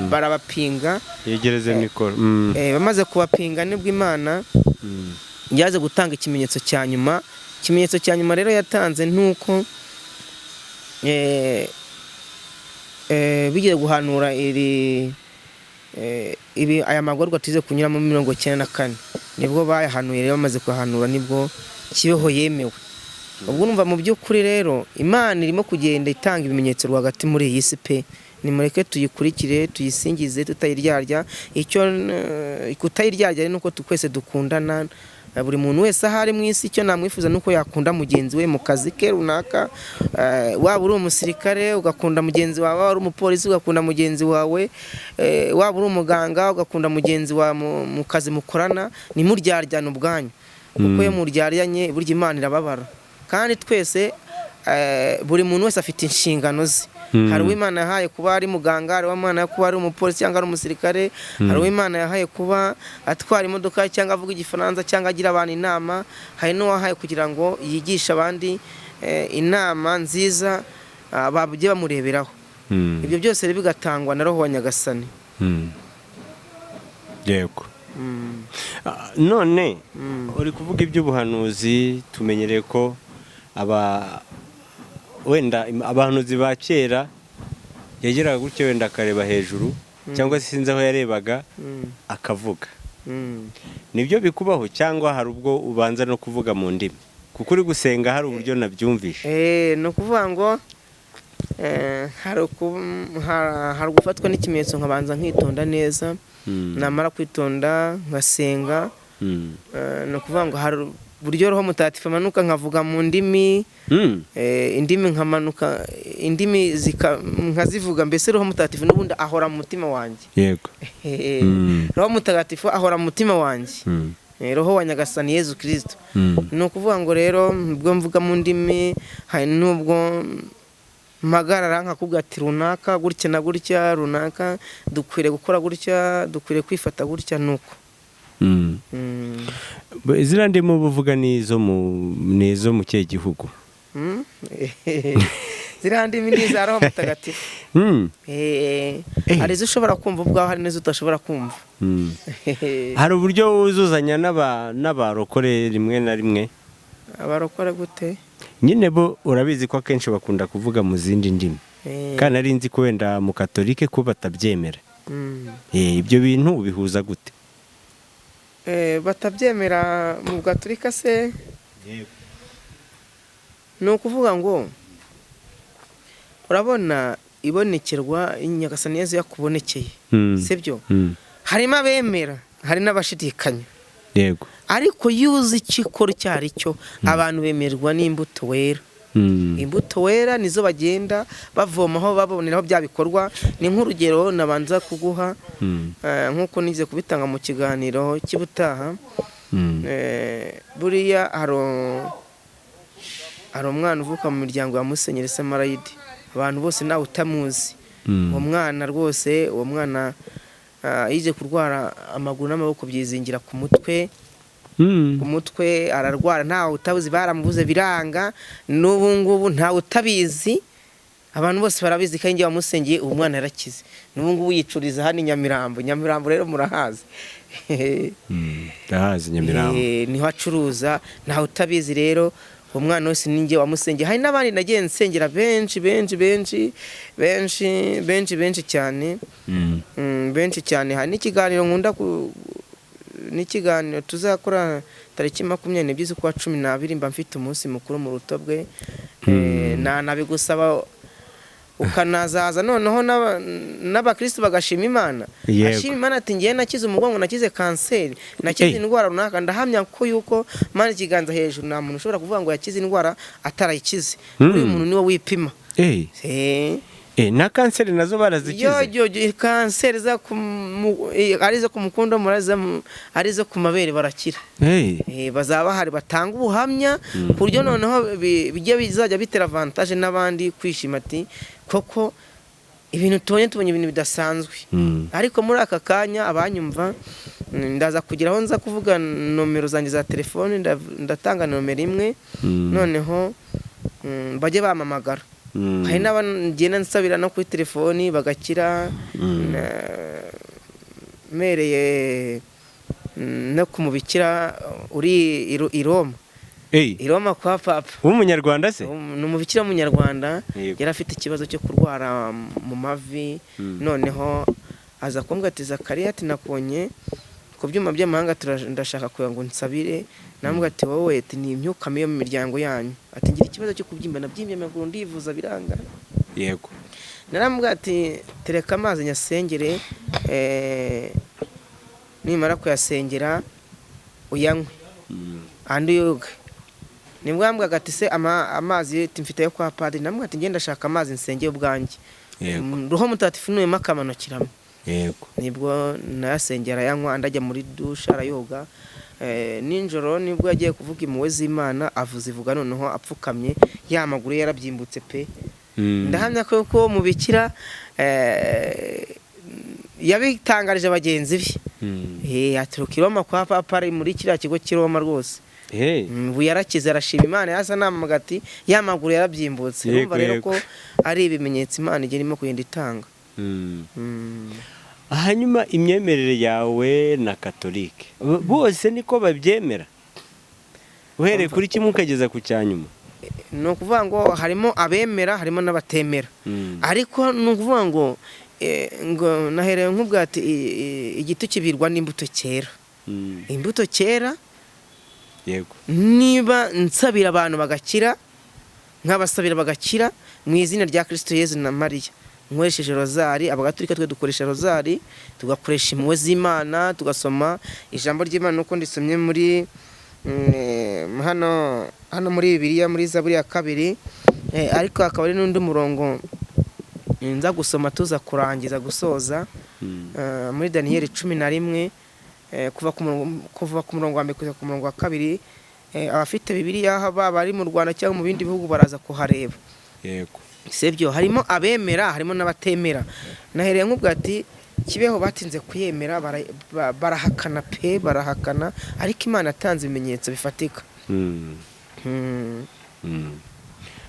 B: barabapinga. Yegereze mikoro. Bamaze kubapinga nibwo Imana yaje gutanga ikimenyetso cya nyuma. Ikimenyetso cya nyuma rero yatanze nuko bigiye guhanura aya magorwa tuze kunyuramo 94, nibwo bayahanuye. Rero bamaze kuhanura nibwo Kibeho yemewe. Ubwo numva mu by'ukuri rero Imana irimo kugenda itanga ibimenyetso rwagati muri iyi si pe. Nimureke tuyikurikire, tuyisingize, tutayiryarya. Icyo kutayiryarya nuko twese dukundana, buri muntu wese ahari mu isi. Icyo namwifuza nuko yakunda mugenzi we mu kazi ke runaka, waba uri umusirikare ugakunda mugenzi wawe, waba uri umupolisi ugakunda mugenzi wawe, waba uri umuganga ugakunda mugenzi wawe mu kazi mukorana. Nimuryarya ubwanyu, kuko iyo muryaryanye burya Imana irababara. Kandi twese buri muntu wese afite inshingano ze. Hari uw'Imana yahaye kuba ari muganga, hari uw'Imana yahaye kuba ari umupolisi cyangwa ari umusirikare, hari uw'Imana yahaye kuba atwara imodoka cyangwa avuga igifaransa cyangwa agira abantu inama, hari n'uwahaye kugira ngo yigishe abandi inama nziza babujye bamureberaho. Ibyo byose bigatangwa na Roho wa Nyagasani.
A: Yego. None uri kuvuga iby'ubuhanuzi, tumenyereye ko wenda abahanuzi ba kera yageraga gutyo, wenda akareba hejuru cyangwa se sinzi aho yarebaga akavuga. Nibyo bikubaho cyangwa hari ubwo ubanza no kuvuga mu ndimi? Kuko uri gusenga hari uburyo nabyumvishe.
B: Ni ukuvuga ngo hari gufatwa n'ikimenyetso nkabanza nkitonda neza, namara kwitonda nkasenga. Ni ukuvuga ngo hari uburyo roho mutagatifu amanuka nkavuga mu ndimi, indimi nkamanuka, indimi nkazivuga, mbese roho mutagatifu n'ubundi ahora mu mutima wanjye.
A: Yego.
B: Roho mutagatifu ahora mu mutima wanjye, roho wa Nyagasani Yezu Kristo. Ni ukuvuga ngo rero ubwo mvuga mu ndimi, hari n'ubwo mpagarara nkakubwira ati runaka gutya na gutya, runaka dukwiriye gukora gutya, dukwiriye kwifata gutya, nuko.
A: Ziriya ndimo buvuga nizo mu kihe gihugu?
B: ziriya ndimi ni iza roho mutagatifu. hari izo ushobora kumva ubwawe, hari n'izo udashobora kumva.
A: Hari uburyo wuzuzanya n'abarokore rimwe na rimwe?
B: Abarokore gute?
A: Nyine bo urabizi ko akenshi bakunda kuvuga mu zindi ndimi, kandi ari nzi ko wenda mu katolike ko batabyemera. Ibyo bintu ubihuza gute?
B: Batabyemera mu gatolika se? Ni ukuvuga ngo urabona ibonekerwa Nyagasani Yezu yakubonekeye, sibyo? Harimo abemera, hari n'abashidikanya.
A: Yego.
B: Ariko yuzi ikikora icyo ari cyo, abantu bemerwa n'imbuto wera. Imbuto wera nizo bagenda bavomaho, baboneraho bya bikorwa. Ni nk'urugero nabanza kuguha, nk'uko nize kubitanga mu kiganiro cy'ubutaha. Buriya hari umwana uvuka mu miryango ya Musenyeri Samarayidi, abantu bose nawe utamuzi. Uwo mwana rwose, uwo mwana yije kurwara amaguru n'amaboko byizingira ku mutwe. Ku mutwe ararwara, ntawe utabuzi, baramubuze biranga. N'ubu ngubu ntawe utabizi, abantu bose barabizi ko njye wamusengeye uwo mwana yarakize. N'ubu ngubu yicuriza hano i Nyamirambo. Nyamirambo rero murahazi.
A: Ndahazi Nyamirambo.
B: Niho acuruza, ntawe utabizi rero. Uwo mwana wese ni njye wamusengeye. Hari n'abandi nagiye nsengera benshi cyane. Benshi cyane. Hari n'ikiganiro nkunda n'ikiganiro tuzakora tariki 22 z'ukwa 12, mba mfite umunsi mukuru mu Rutobwe. Nabigusaba ukanazaza noneho n'abakristo bagashima Imana. Ashima Imana ati ngiye nakize umugongo, nakize kanseri, nakize indwara runaka. Ndahamya ko yuko Mana ikiganza hejuru, nta muntu ushobora kuvuga ngo yakize indwara atarayikize. Uyu muntu niwe wipima.
A: Na kanseri nazo barazikize.
B: Kanseri arizo ku mukondo, arizo ku mabere barakira. Bazaba bahari batanga ubuhamya ku buryo noneho bijye bizajya bitera avantage n'abandi kwishima ati koko ibintu tubonye ibintu bidasanzwe. Ariko muri aka kanya abanyumva, ndaza kugira aho nza kuvuga nomero zanjye za telefone, ndatanga nomero imwe, noneho bajye bamamagara. Hari n'abagenda nsabira no kuri telefoni bagakira. Mereye no kumubikira uri i Roma. I Roma kwa papa.
A: W'umunyarwanda se?
B: Ni umubikira w'umunyarwanda, yari afite ikibazo cyo kurwara mu mavi. Noneho aza kumbwira ati Zakariya, ati nakonye ku byuma by'amahanga, ndashaka kugira ngo nsabire. Namubwira ati wowe ni imyuka mibi mu miryango yanyu. Ati ngira ikibazo cyo kubyimba, nabyimbye amaguru ndivuza biranga.
A: Yego.
B: Naramubwira ati tereka amazi nyasengere, nimara kuyasengera uyanywe andi yoga. Nibwo yambwiraga ati se amazi mfite yo kwa padiri. Namubwira ati ngenda ndashaka amazi nsengeye ubwanjye. Roho mutagatifu niwe akamanukiramo.
A: Yego.
B: Nibwo nayasengera yanywa, ndajya muri dushe arayoga. Ninjoro nibwo yagiye kuvuga impuhwe z'Imana, ivuga noneho apfukamye, ya maguru yarabyimbutse pe. Ndahamya ko mubikira yabitangarije bagenzi be. Aturuka i Roma kwa papa, ari muri kiriya kigo cy'i Roma rwose. Ubu yarakize, arashima Imana. Yasa n'amaga ati ya maguru yarabyimbutse. Urumva rero ko ari ibimenyetso Imana igiye irimo kugenda itanga.
A: Hanyuma imyemerere yawe na katolike bose niko babyemera, uhereye kuri kimwe ukageza ku cyanyuma?
B: Ni ukuvuga ngo harimo abemera, harimo n'abatemera. Ariko ni ukuvuga ngo nahereye nk'ubwo ati igiti kibirwa n'imbuto cyera. Imbuto cyera. Yego. Niba nsabira abantu bagakira, nk'abasabira bagakira, mu izina rya Kristo Yezu na Mariya nkoresheje rozari. Abagatolika twe dukoresha rozari, tugakoresha impuhwe z'Imana, tugasoma ijambo ry'Imana uko ndisomye muri hano muri Bibiliya muri Zaburi ya 2, ariko akaba ari n'undi murongo nza gusoma tuza kurangiza gusoza muri Daniyeli 11, kuva ku murongo wa mbere kugeza ku murongo wa 2. Abafite Bibiliya baba ari mu Rwanda cyangwa mu bindi bihugu baraza kuhareba.
A: Yego.
B: Sebyo harimo abemera, harimo n'abatemera. Nahereye nk'ubwo ati kibeho batinze kuyemera, barahakana pe, barahakana, ariko Imana atanze ibimenyetso bifatika.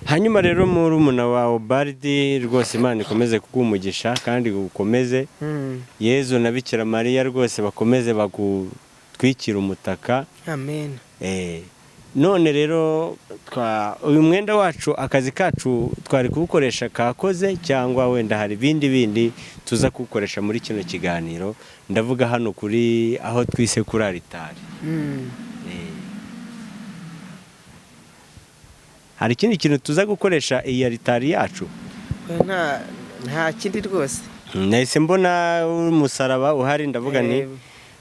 A: Hanyuma rero murumuna wa Obaridi rwose Imana ikomeze kugumugisha kandi gukomeze. Yezu na Bikira Mariya rwose bakomeze bagutwikira umutaka.
B: Amen.
A: None rero uyu mwenda wacu, akazi kacu twari kuwukoresha kakoze, cyangwa wenda hari bindi tuza kuwukoresha muri kino kiganiro? Ndavuga hano kuri aho twise kuri aritari. Hari ikindi kintu tuza gukoresha iyi aritari yacu?
B: Nta kindi rwose.
A: Nahise mbona umusaraba uhari, ndavuga nti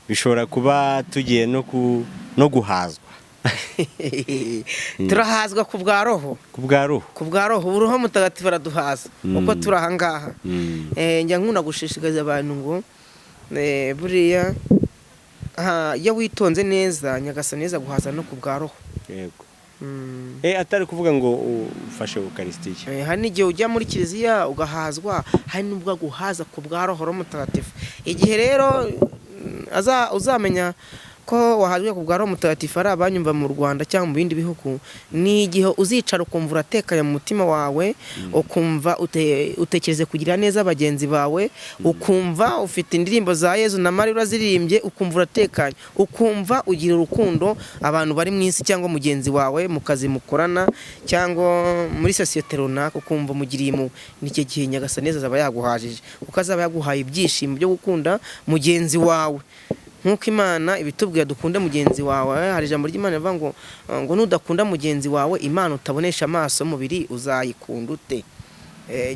A: bishobora kuba tugiye no guhazwa.
B: Turahazwa ku bwa Roho. Ku bwa Roho uruho mutagatifu araduhaza uko turi aha ngaha. Njya nkunda gushishikariza abantu ngo buriya iyo witonze neza Nyagasani neza guhaza no ku bwa Roho.
A: Yego. Atari kuvuga ngo ufashe Eucharistie.
B: Hari n'igihe ujya muri kiliziya ugahazwa, hari n'ubwo guhaza ku bwa Roho mutagatifu. Igihe rero uzamenya ko wahazwe ku bwa Roho mutagatifu ari abanyumva mu Rwanda cyangwa mu bindi bihugu, ni igihe uzicara ukumva uratekanye mu mutima wawe, ukumva utekereze kugira neza bagenzi bawe, ukumva ufite indirimbo za Yezu na Mariya urazirimbye, ukumva uratekanye, ukumva ugira urukundo abantu bari mu isi cyangwa mugenzi wawe mu kazi mukorana cyangwa muri sosiyete runaka, ukumva mugiriye mu n'icyo gihe Nyagasani azaba yaguhajije, kuko azaba yaguhaye ibyishimo byo gukunda mugenzi wawe. Nkuko Imana ibitubwira dukunde mugenzi wawe. Hari ijambo ry'Imana rivuga ngo nudakunda mugenzi wawe, Imana utabonesha amaso mubiri uzayikunda ute?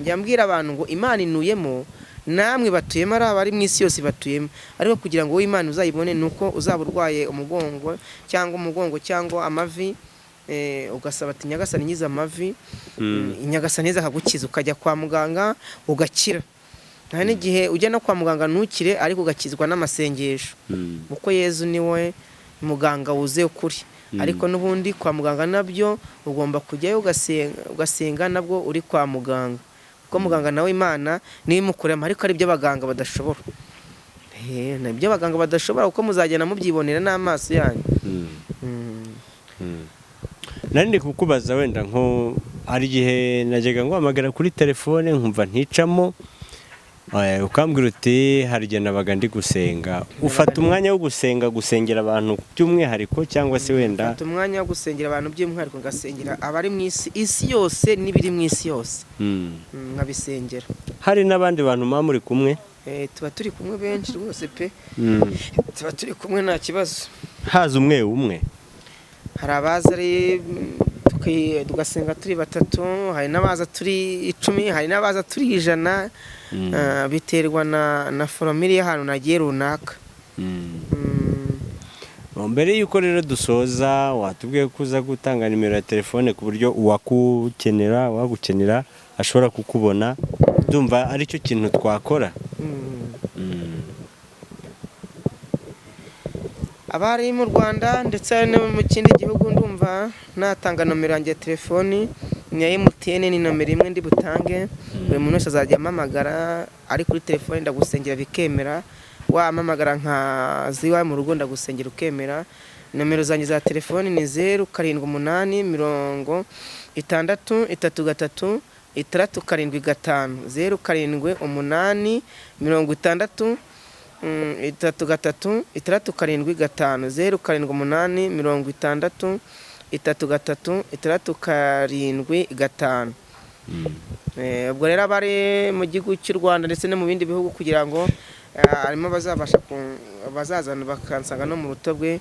B: Njya mbwira abantu ngo Imana inuyemo, namwe batuyemo ari abari mu isi yose batuyemo, ariko kugira ngo Imana uzayibone nuko uzaba urwaye umugongo cyangwa amavi, ugasaba ati Nyagasani nyiza amavi, Nyagasani akagukiza, ukajya kwa muganga ugakira. Nta n'igihe ujya no kwa muganga ntukire, ariko ugakizwa n'amasengesho, kuko Yezu niwe muganga wuzuye ukuri. Ariko n'ubundi kwa muganga nabyo ugomba kujyayo ugasenga nabwo uri kwa muganga, kuko muganga nawe Imana niwe imukurema, ariko ari byo abaganga badashobora. Nibyo abaganga badashobora, kuko muzagenda mubyibonera n'amaso yanyu.
A: Nari ndi kukubaza wenda nko hari igihe najyaga nguhamagara kuri telefone nkumva nticamo, ukambwira uti hari igihe nabaga ndi gusenga. Ufata umwanya wo gusengera abantu by'umwihariko, cyangwa se wenda?
B: Ufata umwanya wo gusengera abantu by'umwihariko, ngasengera abari mu isi yose n'ibiri mu isi yose, nkabisengera. Hari
A: n'abandi bantu muba muri kumwe?
B: Tuba turi kumwe benshi rwose pe, tuba turi kumwe nta kibazo.
A: Haza umwe
B: hari abaza tugasenga turi 3, hari n'abaza turi 10, hari n'abaza turi 100, biterwa na foromire y'ahantu nagiye runaka.
A: Mbere y'uko rero dusoza, watubwiye ko uza gutanga nimero ya telefone ku buryo wagukenera ashobora kukubona. Ndumva ari cyo kintu twakora.
B: Abari mu Rwanda ndetse no mu kindi gihugu, ndumva natanga nomero yanjye ya telefoni, ni ya MTN, ni nomero imwe ndi butange. Buri muntu wese azajya amamagara ari kuri telefoni ndagusengera bikemera, wamamagara nka ziwa mu rugo ndagusengera ukemera. Nomero zanjye za telefoni ni 0788 60 33 675, 0788 60 33 675, 0788 60 33 ubwo rero abari mu gihugu cy'u Rwanda ndetse no mu bindi bihugu, kugira ngo harimo bazazana bakansanga no mu Rutobwe,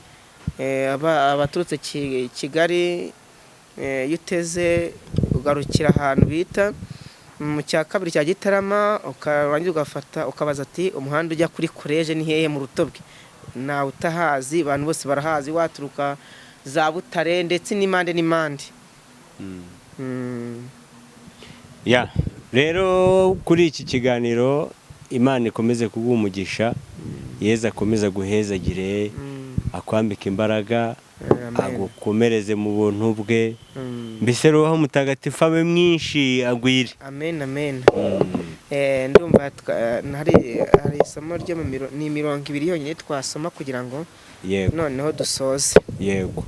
B: abaturutse Kigali, iyo uteze ugarukira ahantu bita mu cya kabiri cya Gitarama, ukarangiza ugafata ukabaza ati umuhanda ujya kuri koleje ni hehe mu Rutobwe, nawe utahazi abantu bose barahazi, waturuka za Butare ndetse n'impande n'impande.
A: ya rero kuri iki kiganiro Imana ikomeze kuguha umugisha, Yezu akomeza guhezagire, akwambika imbaraga, agukomereze mu buntu bwe, mbese Roho Mutagatifu abe mwinshi agwire.
B: Amen amen. Ndumva hari isomo ryo ni 20 yonyine twasoma kugira ngo noneho dusoze.
A: Yego.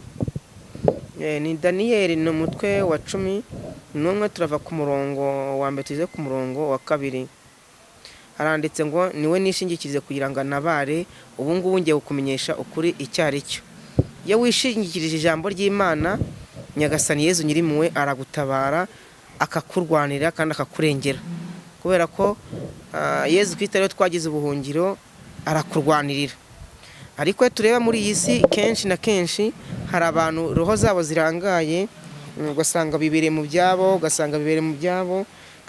B: Ni Daniyeli no mutwe wa 11 turava ku murongo wa mbere tuze ku murongo wa 2. Haranditse ngo niwe nishingikirize kugira ngo nabare, ubu ngubu ngiye kukumenyesha ukuri icyari cyo. Iyo wishingikirije ijambo ry'Imana, Nyagasani Yezu Nyirimpuhwe aragutabara, akakurwanira kandi akakurengera, kubera ko Yezu Kristo rero twagize ubuhungiro, arakurwanirira. Ariko tureba muri iyi si kenshi na kenshi hari abantu roho zabo zirangaye, ugasanga bibereye mu byabo,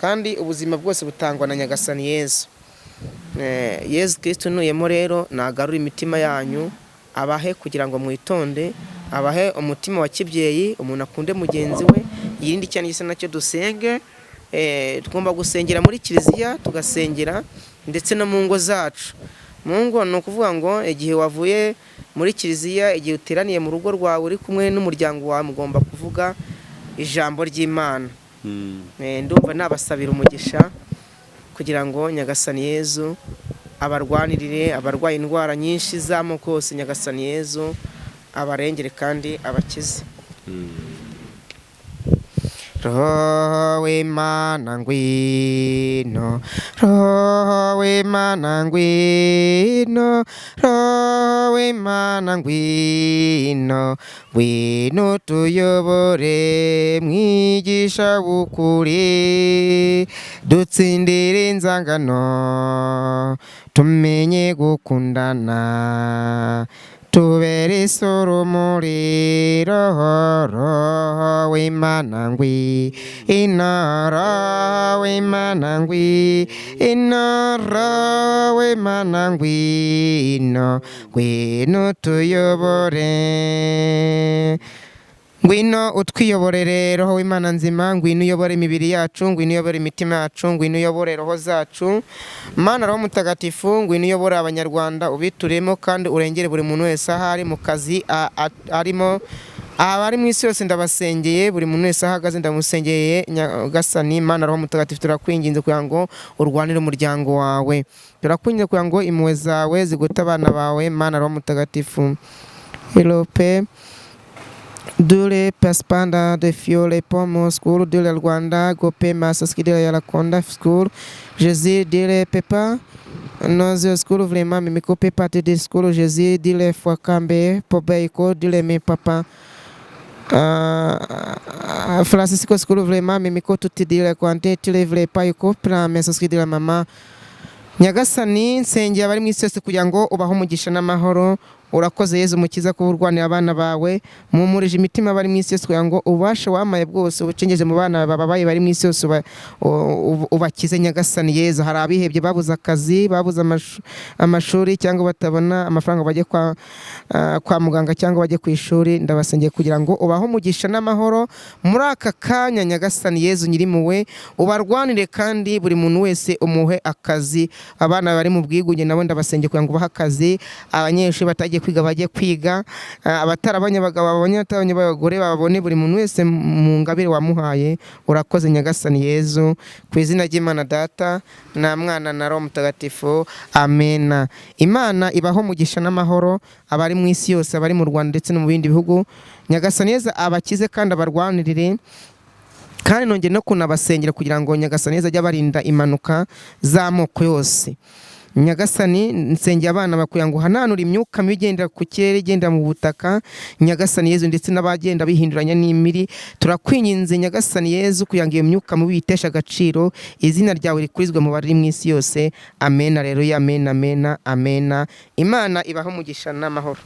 B: kandi ubuzima bwose butangwa na Nyagasani Yezu. Yezu Kristo nuyemo rero nagarura imitima yanyu, abahe kugira ngo mwitonde, abahe umutima wa kibyeyi, umuntu akunde mugenzi we, yirinde cyane gisa nacyo dusenge. Tugomba gusengera muri kiliziya, tugasengera ndetse no mu ngo zacu. Mu ngo ni ukuvuga ngo igihe wavuye muri kiliziya, igihe uteraniye mu rugo rwawe uri kumwe n'umuryango wawe, mugomba kuvuga ijambo ry'Imana. Ndumva nabasabira umugisha kugira ngo Nyagasani Yezu abarwanirire, abarwaye indwara nyinshi z'amoko yose, Nyagasani Yezu abarengere kandi abakize. Roho w'Imana ngwino, Roho w'Imana ngwino, Roho w'Imana ngwino, ngwino tuyobore mwigisha w'ukuri, dutsindire inzangano, tumenye gukundana, tubere isoro muri Roho w'Imana ngwino, Roho w'Imana ngwino, Roho w'Imana ngwino, ngwino tuyobore. Ngwino utwiyoborere Roho w'Imana nzima, ngwino uyobore imibiri yacu, ngwino uyobore imitima yacu, ngwino uyobore roho zacu. Mana Roho Mutagatifu, ngwino uyobore Abanyarwanda, ubituremo kandi urengere buri muntu wese ahari mu kazi arimo, abari mu isi yose ndabasengeye, buri muntu wese ahagaze ndamusengeye. Nyagasani Mana Roho Mutagatifu, turakwinginze kugira ngo urwanire umuryango wawe, turakwinginze kugira ngo impuhwe zawe zigute abana bawe. Mana Roho Mutagatifu, Elope Dule Paspanda de Fiole Pomo School de la Rwanda Gope Masaski de la Konda School Jésus de Pepa Nos School vraiment Mimiko Pepa de School Jésus de Fwakambe Pobeiko de me papa Francisco School vraiment Mimiko tuti de Kwante tile vle paiko pra Masaski de la mama. Nyagasani nsengera bari mu isi yose kugira ngo ubaho umugisha n'amahoro. Urakoze Yezu Mukiza ko urwanira abana bawe, mumurije imitima bari mu isi yose kugira ngo ubashe wamaye bwose ubucengeje mu bana babaye bari mu isi yose ubakize. Nyagasani Yezu, hari abihebye babuze akazi, babuze amashuri, cyangwa batabona amafaranga bajye kwa muganga cyangwa bajye ku ishuri, ndabasengeye kugira ngo ubaho umugisha n'amahoro muri aka kanya. Nyagasani Yezu Nyirimpuhwe, ubarwanire kandi buri muntu wese umuhe akazi. Abana bari mu bwigunge nabo ndabasengeye kugira ngo ubahe akazi, abanyeshuri batagiye kwiga bajye kwiga, abatarabanye abagabo babonye, abatarabanye abagore babone, buri muntu wese mu ngabire wamuhaye. Urakoze Nyagasani Yezu, ku izina ry'Imana Data na Mwana na Roho Mutagatifu, amena. Imana ibaho umugisha n'amahoro abari mu isi yose, abari mu Rwanda ndetse no mu bindi bihugu. Nyagasani Yezu abakize kandi abarwanirire, kandi nongeye no kunabasengera kugira ngo Nyagasani Yezu ajye abarinda impanuka z'amoko yose. Nyagasani nsengeye abana bakugira ngo hananura imyuka mibi igendera ku kirere, igendera mu butaka. Nyagasani Yezu, ndetse n'abagenda bihinduranya n'imiri, turakwinginze Nyagasani Yezu kugira ngo iyo myuka mibi iteshe agaciro, izina ryawe rikurizwe mu bari mu isi yose. Amena rero, amena amena amena. Imana ibaho umugisha n'amahoro.